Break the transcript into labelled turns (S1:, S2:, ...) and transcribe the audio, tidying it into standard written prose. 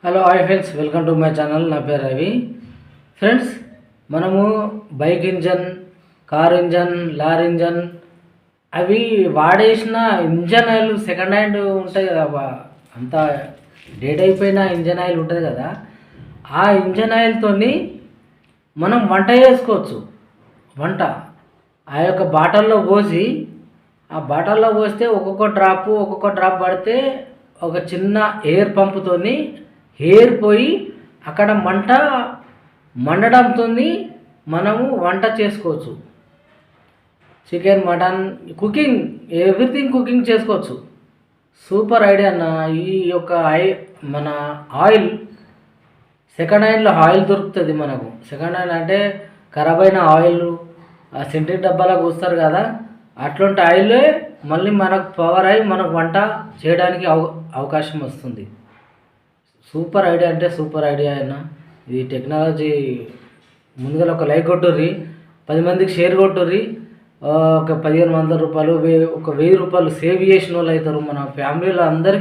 S1: Hello hi friends, welcome to my channel. నా పేరు Ravi. Friends, మనము bike engine, car engine, lorry engine అవి వాడేసిన engine oil second hand ఉంటాయి కదా, అంతా డేట్ అయిపోయిన ఇంజన్ ఆయిల్ ఉంటుంది కదా, ఆ ఇంజన్ ఆయిల్తోని మనం వంట చేసుకోవచ్చు. వంట ఆ యొక్క బాటిల్లో పోసి, ఆ బాటిల్లో పోస్తే ఒక్కొక్క డ్రాప్ పడితే ఒక చిన్న ఎయిర్ పంపుతోని ఎయిర్ పోయి అక్కడ మండడంతో మనము వంట చేసుకోవచ్చు. Chicken, mutton, cooking, everything cooking చేసుకోవచ్చు. సూపర్ ఐడియా అన్న. ఈ యొక్క మన ఆయిల్ సెకండ్ హ్యాండ్లో ఆయిల్ దొరుకుతుంది మనకు. సెకండ్ హ్యాండ్ అంటే ఖరాబ్ అయిన ఆయిల్ ఆ సెంట్రిక్ డబ్బాలకు వస్తారు కదా, అట్లాంటి ఆయిలే మళ్ళీ మనకు పవర్ అయి మనకు వంట చేయడానికి అవకాశం వస్తుంది. సూపర్ ఐడియా అంటే సూపర్ ఐడియా అయినా. ఇది టెక్నాలజీ. ముందుగా ఒక లైక్ కొట్టుర్రి, 10 మందికి షేర్ కొట్టుర్రి. ఒక 1500 రూపాయలు, ఒక 1000 రూపాయలు సేవ్ చేసిన వాళ్ళు అవుతారు మన ఫ్యామిలీలో అందరికీ.